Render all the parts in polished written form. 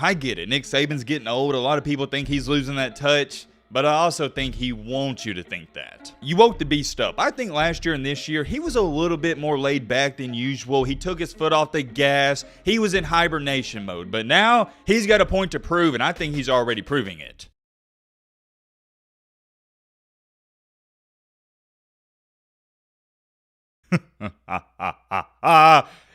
I get it. Nick Saban's getting old. A lot of people think he's losing that touch. But I also think he wants you to think that. You woke the beast up. I think last year and this year, he was a little bit more laid back than usual. He took his foot off the gas. He was in hibernation mode. But now, he's got a point to prove, and I think he's already proving it.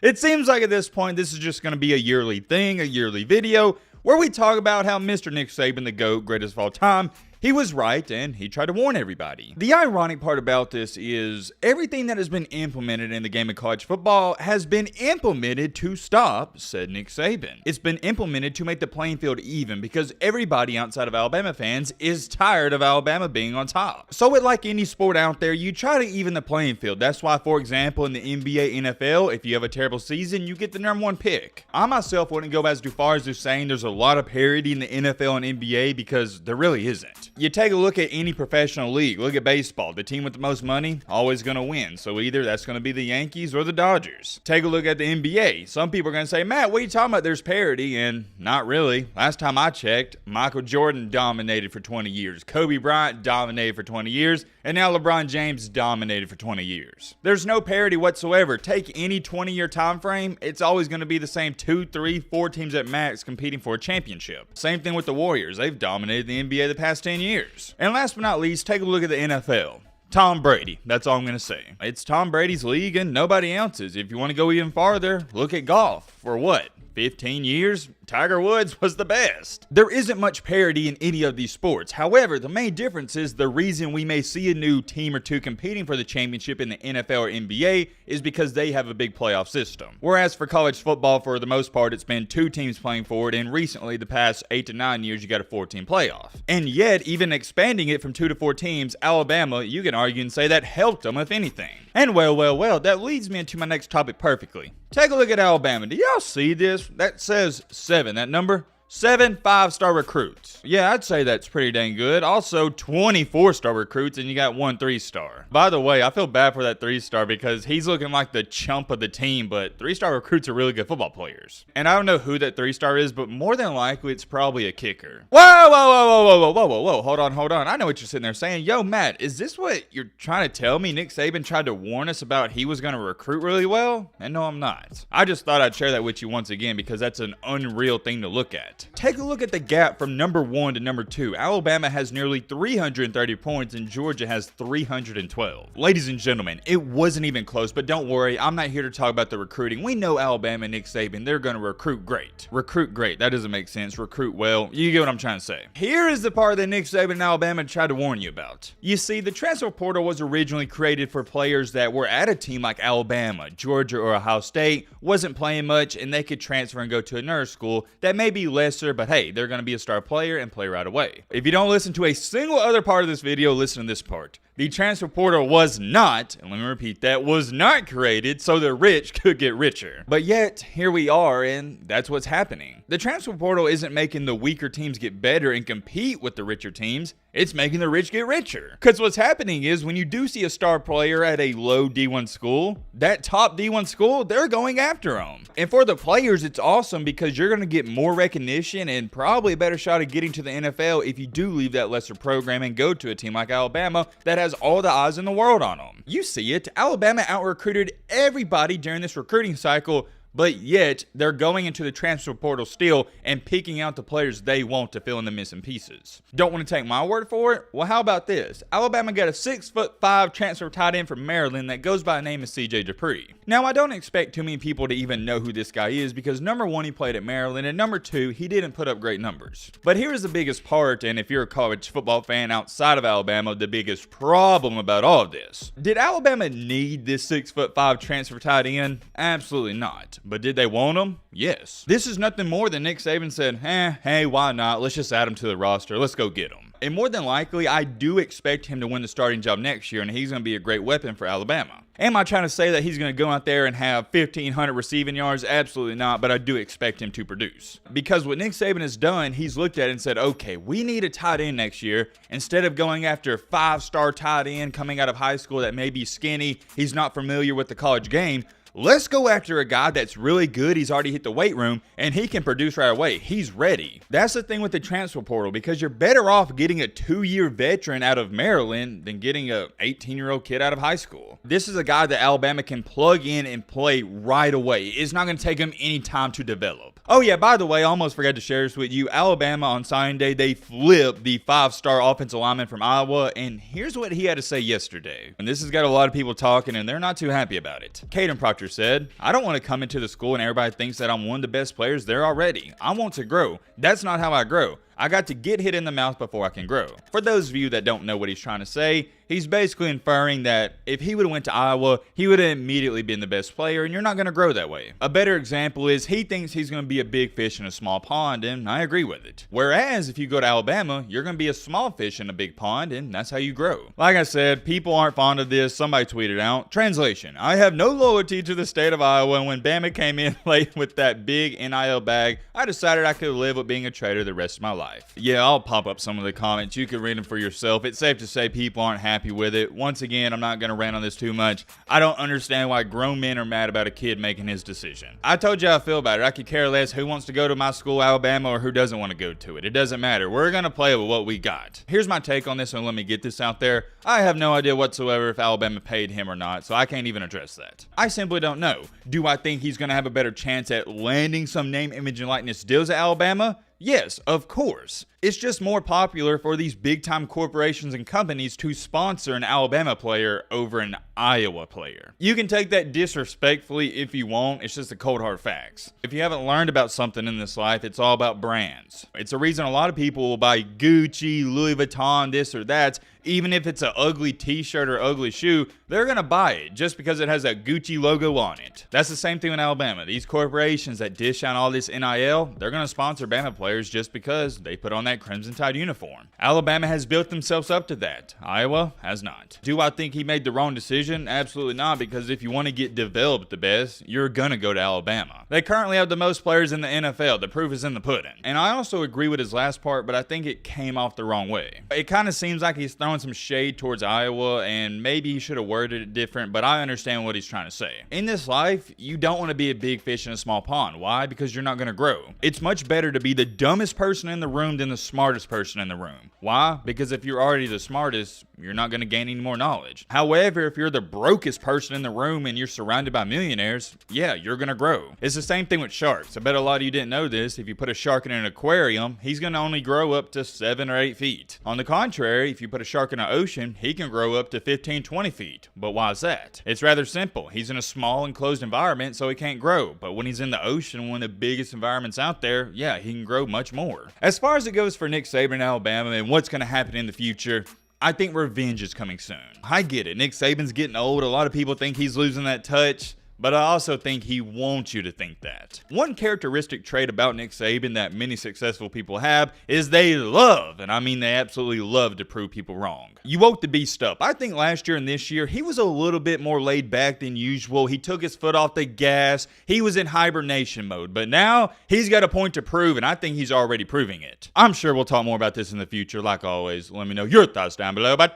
It seems like at this point, this is just going to be a yearly thing, a yearly video, where we talk about how Mr. Nick Saban, the GOAT, greatest of all time, he was right, and he tried to warn everybody. The ironic part about this is everything that has been implemented in the game of college football has been implemented to stop, said Nick Saban. It's been implemented to make the playing field even because everybody outside of Alabama fans is tired of Alabama being on top. So with like any sport out there, you try to even the playing field. That's why, for example, in the NBA, NFL, if you have a terrible season, you get the #1 pick. I myself wouldn't go as far as to saying there's a lot of parity in the NFL and NBA because there really isn't. You take a look at any professional league. Look at baseball. The team with the most money, always going to win. So either that's going to be the Yankees or the Dodgers. Take a look at the NBA. Some people are going to say, Matt, what are you talking about? There's parity. And not really. Last time I checked, Michael Jordan dominated for 20 years. Kobe Bryant dominated for 20 years. And now LeBron James dominated for 20 years. There's no parity whatsoever. Take any 20-year time frame, it's always going to be the same 2, 3, 4 teams at max competing for a championship. Same thing with the Warriors. They've dominated the NBA the past 10 years. And last but not least, take a look at the NFL. Tom Brady. That's all I'm going to say. It's Tom Brady's league and nobody else's. If you want to go even farther, look at golf. For what? 15 years, Tiger Woods was the best. There isn't much parity in any of these sports. However, the main difference is the reason we may see a new team or two competing for the championship in the NFL or NBA is because they have a big playoff system. Whereas for college football, for the most part, it's been 2 teams playing for it, and recently, the past 8 to 9 years, you got a 4-team playoff. And yet, even expanding it from 2 to 4 teams, Alabama, you can argue and say that helped them, if anything. And well, that leads me into my next topic perfectly. Take a look at Alabama. Do y'all see this? That says 7, that number. 7 5-star recruits. Yeah, I'd say that's pretty dang good. Also, 24-star recruits, and you got 1 3-star. By the way, I feel bad for that 3-star because he's looking like the chump of the team, but 3-star recruits are really good football players. And I don't know who that 3-star is, but more than likely, it's probably a kicker. Whoa. Hold on. I know what you're sitting there saying. Yo, Matt, is this what you're trying to tell me? Nick Saban tried to warn us about he was going to recruit really well? And no, I'm not. I just thought I'd share that with you once again because that's an unreal thing to look at. Take a look at the gap from #1 to #2. Alabama has nearly 330 points and Georgia has 312. Ladies and gentlemen, it wasn't even close, but don't worry, I'm not here to talk about the recruiting. We know Alabama and Nick Saban, they're going to recruit great. Recruit great, that doesn't make sense. Recruit well, you get what I'm trying to say. Here is the part that Nick Saban and Alabama tried to warn you about. You see, the transfer portal was originally created for players that were at a team like Alabama, Georgia, or Ohio State, wasn't playing much, and they could transfer and go to another school that may be lesser, but hey, they're going to be a star player and play right away. If you don't listen to a single other part of this video, listen to this part. The transfer portal was not, and let me repeat that, was not created so the rich could get richer. But yet, here we are, and that's what's happening. The transfer portal isn't making the weaker teams get better and compete with the richer teams. It's making the rich get richer. Because what's happening is when you do see a star player at a low D1 school, that top D1 school, they're going after them. And for the players, it's awesome because you're going to get more recognition and probably a better shot at getting to the NFL if you do leave that lesser program and go to a team like Alabama that has all the eyes in the world on them. You see it. Alabama out-recruited everybody during this recruiting cycle, but yet they're going into the transfer portal still and picking out the players they want to fill in the missing pieces. Don't want to take my word for it? Well, how about this? Alabama got a 6'5" transfer tight end from Maryland that goes by the name of CJ Dupree. Now, I don't expect too many people to even know who this guy is because #1, he played at Maryland, and #2, he didn't put up great numbers. But here's the biggest part, and if you're a college football fan outside of Alabama, the biggest problem about all of this. Did Alabama need this 6'5" transfer tight end? Absolutely not. But did they want him? Yes. This is nothing more than Nick Saban said, hey, why not? Let's just add him to the roster. Let's go get him. And more than likely, I do expect him to win the starting job next year, and he's going to be a great weapon for Alabama. Am I trying to say that he's going to go out there and have 1,500 receiving yards? Absolutely not, but I do expect him to produce. Because what Nick Saban has done, he's looked at it and said, okay, we need a tight end next year. Instead of going after a 5-star tight end coming out of high school that may be skinny, he's not familiar with the college game, Let's go after a guy that's really good. He's already hit the weight room and he can produce right away. He's ready. That's the thing with the transfer portal, because you're better off getting a 2-year veteran out of Maryland than getting a 18-year-old kid out of high school. This is a guy that Alabama can plug in and play right away. It's not going to take him any time to develop. Oh yeah, by the way, I almost forgot to share this with you. Alabama on signing day, they flipped the 5-star offensive lineman from Iowa, and here's what he had to say yesterday. And this has got a lot of people talking, and they're not too happy about it. Caden Proctor said, "I don't want to come into the school and everybody thinks that I'm one of the best players there already. I want to grow. That's not how I grow. I got to get hit in the mouth before I can grow." For those of you that don't know what he's trying to say, he's basically inferring that if he would have went to Iowa, he would have immediately been the best player, and you're not going to grow that way. A better example is he thinks he's going to be a big fish in a small pond, and I agree with it. Whereas if you go to Alabama, you're going to be a small fish in a big pond, and that's how you grow. Like I said, people aren't fond of this. Somebody tweeted out, translation, "I have no loyalty to the state of Iowa, and when Bama came in late with that big NIL bag, I decided I could live with being a traitor the rest of my life." Yeah, I'll pop up some of the comments. You can read them for yourself. It's safe to say people aren't happy with it. Once again, I'm not going to rant on this too much. I don't understand why grown men are mad about a kid making his decision. I told you how I feel about it. I could care less who wants to go to my school, Alabama, or who doesn't want to go to it. It doesn't matter. We're going to play with what we got. Here's my take on this, and let me get this out there. I have no idea whatsoever if Alabama paid him or not, so I can't even address that. I simply don't know. Do I think he's going to have a better chance at landing some name, image, and likeness deals at Alabama? Yes, of course. It's just more popular for these big-time corporations and companies to sponsor an Alabama player over an Iowa player. You can take that disrespectfully if you want. It's just the cold hard facts. If you haven't learned about something in this life, it's all about brands. It's a reason a lot of people will buy Gucci, Louis Vuitton, this or that. Even if it's an ugly t-shirt or ugly shoe, they're going to buy it just because it has that Gucci logo on it. That's the same thing in Alabama. These corporations that dish out all this NIL, they're going to sponsor Bama players just because they put on that Crimson Tide uniform. Alabama has built themselves up to that. Iowa has not. Do I think he made the wrong decision? Absolutely not, because if you want to get developed the best, you're going to go to Alabama. They currently have the most players in the NFL. The proof is in the pudding. And I also agree with his last part, but I think it came off the wrong way. It kind of seems like he's throwing some shade towards Iowa, and maybe he should have worded it different, but I understand what he's trying to say. In this life, you don't want to be a big fish in a small pond. Why? Because you're not going to grow. It's much better to be the dumbest person in the room than the smartest person in the room. Why? Because if you're already the smartest, you're not going to gain any more knowledge. However, if you're the brokest person in the room and you're surrounded by millionaires, yeah, you're going to grow. It's the same thing with sharks. I bet a lot of you didn't know this. If you put a shark in an aquarium, he's going to only grow up to 7 or 8 feet. On the contrary, if you put a shark in an ocean, he can grow up to 15, 20 feet. But why is that? It's rather simple. He's in a small enclosed environment, so he can't grow. But when he's in the ocean, one of the biggest environments out there, yeah, he can grow much more. As far as it goes for Nick Saban in Alabama and what's going to happen in the future, I think revenge is coming soon. I get it. Nick Saban's getting old. A lot of people think he's losing that touch, but I also think he wants you to think that. One characteristic trait about Nick Saban that many successful people have is they love, and I mean they absolutely love to prove people wrong. You woke the beast up. I think last year and this year, he was a little bit more laid back than usual. He took his foot off the gas. He was in hibernation mode, but now he's got a point to prove, and I think he's already proving it. I'm sure we'll talk more about this in the future. Like always, let me know your thoughts down below. But